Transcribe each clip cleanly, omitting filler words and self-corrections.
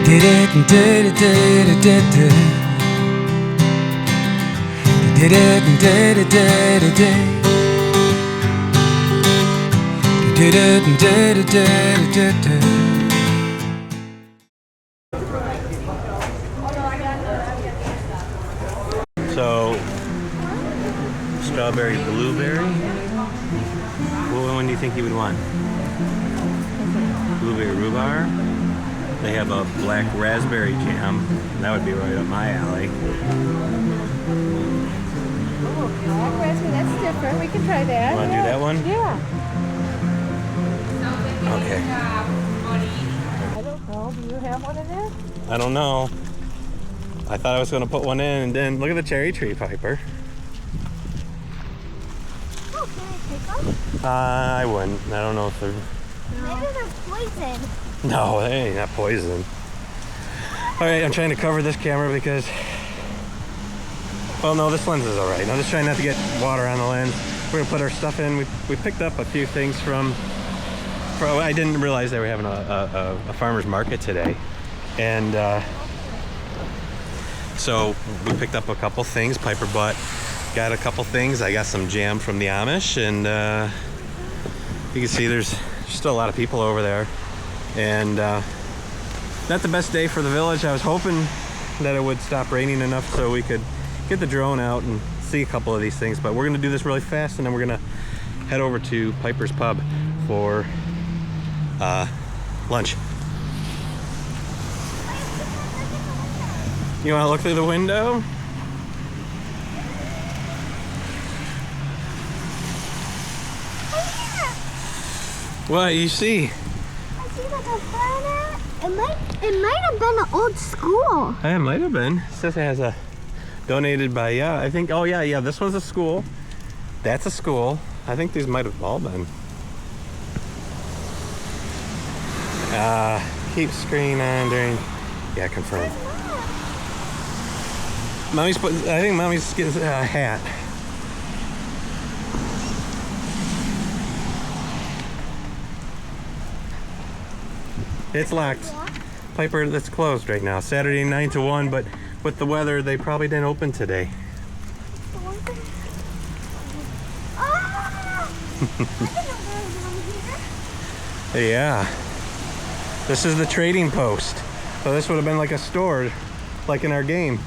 did it and did it, did it, did it. You did it and did it, did it, did. You did it and did it, did it, did it. So, strawberry, blueberry. What one do you think you would want? Blueberry rhubarb. They have a black raspberry jam. That would be right up my alley. Oh, black raspberry, that's different. We can try that. You want to do that one? Yeah. Okay. I don't know. Do you have one in there? I don't know. I thought I was going to put one in, and then look at the cherry tree, Piper. Oh, can I take them? I wouldn't. I don't know if they're... Maybe they're poison. No, they ain't not poison. Alright, I'm trying to cover this camera because... Well, no, this lens is alright. I'm just trying not to get water on the lens. We're going to put our stuff in. We picked up a few things from... I didn't realize they were having a farmer's market today. And so we picked up a couple things. Piper got a couple things. I got some jam from the Amish. And you can see there's still a lot of people over there. And not the best day for the village. I was hoping that it would stop raining enough so we could get the drone out and see a couple of these things. But we're going to do this really fast, and then we're going to head over to Piper's Pub for lunch. You want to look through the window? What you see? I see like a banner. It might have been an old school. It might have been. It says it has a donated by, yeah, I think, oh yeah, this one's a school. That's a school. I think these might have all been. Keep screen on during, yeah, confirm. Mommy's putting, I think Mommy's getting a hat. It's locked. Piper, that's closed right now. Saturday 9 to 1, but with the weather, they probably didn't open today. Yeah. This is the trading post. So this would have been like a store, like in our game.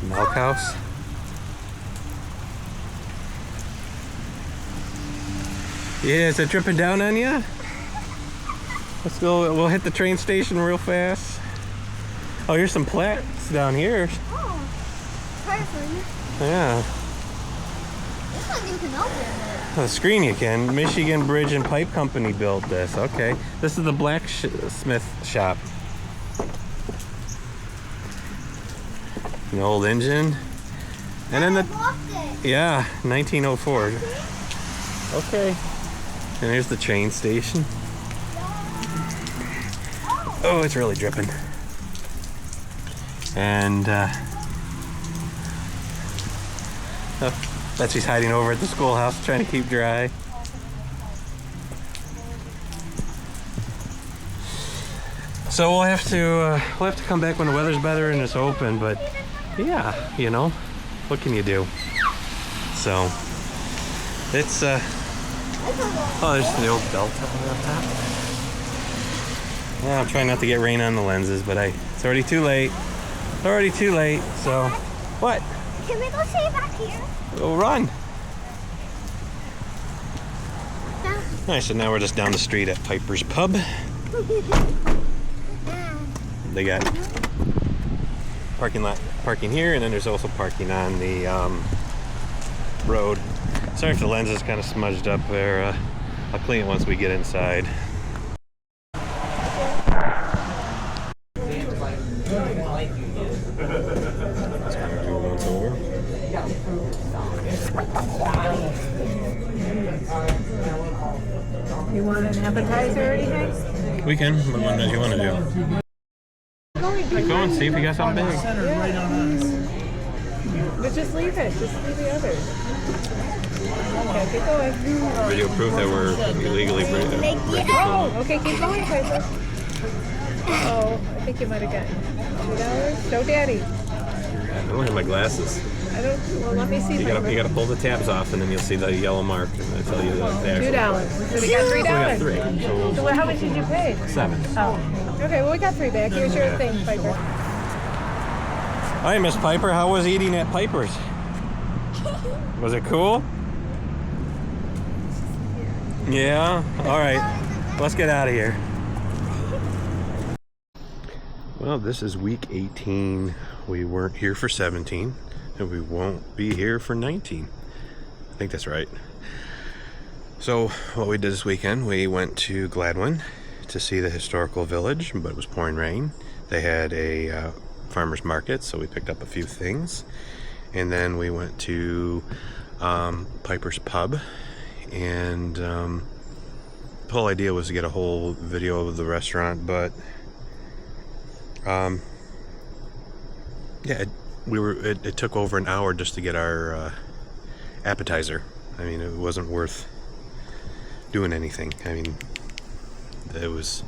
Milk house. Yeah, is it dripping down on you? Let's go, we'll hit the train station real fast. Oh, here's some plaques down here. Oh, perfect. Yeah. This one you can open. The screen you can. Michigan Bridge and Pipe Company built this. Okay. This is the blacksmith shop. An old engine. And then yeah, 1904. Okay. And here's the train station. Oh, it's really dripping. And Betsy's hiding over at the schoolhouse trying to keep dry. So we'll have to come back when the weather's better and it's open, but yeah, you know, what can you do? So it's oh, there's the old bell tower up top. Yeah, I'm trying not to get rain on the lenses, but it's already too late. It's already too late, so what? Can we go see back here? We'll run. No. Alright, so now we're just down the street at Piper's Pub. They got parking here, and then there's also parking on the road. Sorry if the lens is kind of smudged up there. I'll clean it once we get inside. You want an appetizer or anything? We can. What one did you want to do? Go and see if you got something big. But just leave it. Just leave the others. Okay, keep going. Video proof that we're illegally breaking food. Okay, keep going, Piper. Oh, I think you might have gotten $2. Show Daddy. I don't have my glasses. I don't. Well, let me see. You gotta pull the tabs off, and then you'll see the yellow mark, and it'll tell you the actual. $2. So we got $3. We got 3. So So how much did you pay? 7. Oh. Okay, well we got 3 back. Here's your thing, Piper. Hi, Miss Piper. How was eating at Piper's? Was it cool? Yeah? Alright. Let's get out of here. Well, this is week 18. We weren't here for 17, and we won't be here for 19. I think that's right. So, what we did this weekend, we went to Gladwin to see the historical village, but it was pouring rain. They had a farmer's market, so we picked up a few things. And then we went to Piper's Pub, and the whole idea was to get a whole video of the restaurant, but yeah, it took over an hour just to get our appetizer. I mean, it wasn't worth doing anything. I mean, it was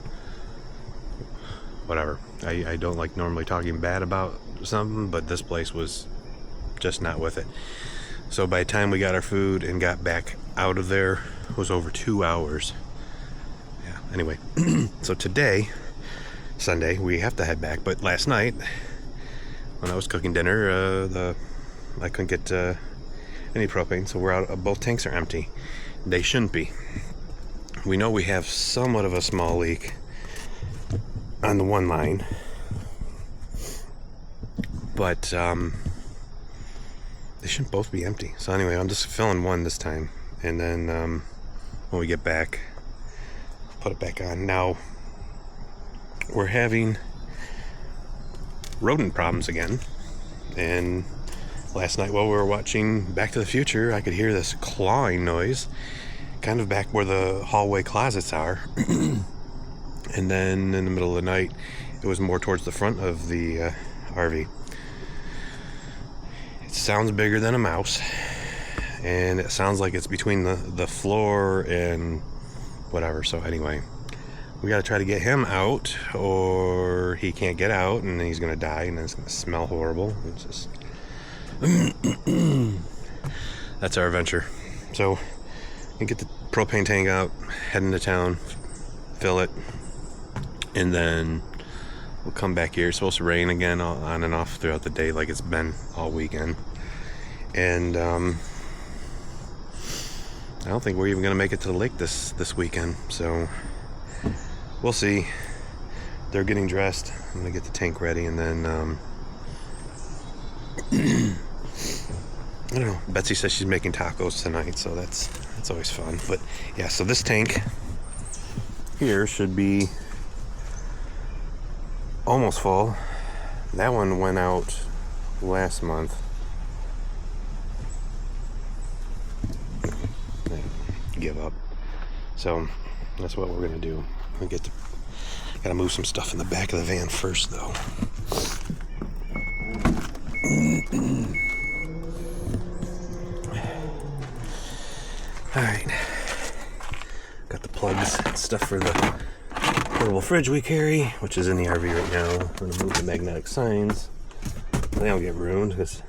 whatever. I don't like normally talking bad about something, but this place was just not with it. So by the time we got our food and got back out of there, it was over 2 hours. Yeah, anyway. So today, Sunday, we have to head back, but last night when I was cooking dinner, I couldn't get any propane, so we're out. Both tanks are empty. They shouldn't be. We know we have somewhat of a small leak on the one line, but they shouldn't both be empty. So anyway, I'm just filling one this time, and then when we get back, put it back on. Now we're having rodent problems again, and last night while we were watching Back to the Future, I could hear this clawing noise kind of back where the hallway closets are. And then in the middle of the night, it was more towards the front of the RV. It sounds bigger than a mouse, and it sounds like it's between the floor and whatever. So anyway, we got to try to get him out, or he can't get out, and then he's going to die, and then it's going to smell horrible. It's just that's our adventure. So we get the propane tank out, head into town, fill it, and then we'll come back here. It's supposed to rain again on and off throughout the day, like it's been all weekend. And I don't think we're even going to make it to the lake this weekend. So we'll see. They're getting dressed. I'm going to get the tank ready, and then I don't know. Betsy says she's making tacos tonight, so that's always fun. But yeah, so this tank here should be almost full. That one went out last month. Give up. So that's what we're gonna do. We gotta move some stuff in the back of the van first, though. All right. Got the plugs and stuff for the portable fridge we carry, which is in the RV right now. I'm gonna move the magnetic signs. They don't get ruined because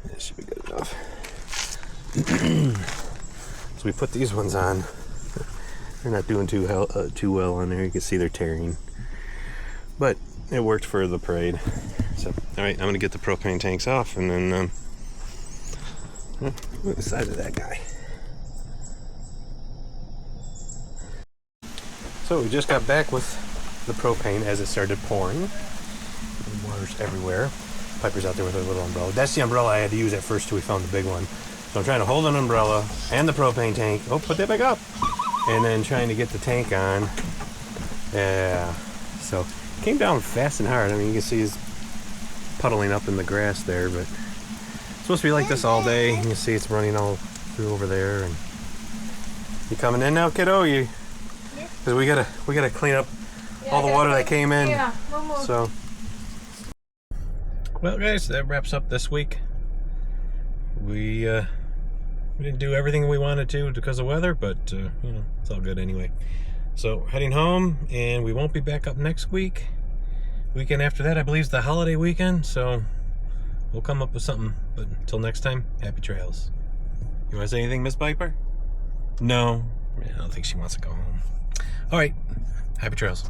it should be good enough. So we put these ones on. They're not doing too well on there. You can see they're tearing, but it worked for the parade. So all right, I'm gonna get the propane tanks off, and then move the side of that guy. So we just got back with the propane as it started pouring. The water's everywhere. Piper's out there with her little umbrella. That's the umbrella I had to use at first till we found the big one. So I'm trying to hold an umbrella and the propane tank. Oh, put that back up. And then trying to get the tank on. Yeah. So it came down fast and hard. I mean, you can see it's puddling up in the grass there, but it's supposed to be like this all day. You can see it's running all through over there. And you coming in now, kiddo? Because we gotta clean up all the water that came in. Yeah, we'll move. So, well, guys, that wraps up this week. We We didn't do everything we wanted to because of weather, but you know, it's all good anyway. So heading home, and we won't be back up next week. Weekend after that, I believe, is the holiday weekend, so we'll come up with something. But until next time, happy trails. You want to say anything, Miss Piper? No, I don't think she wants to go home. All right, happy trails.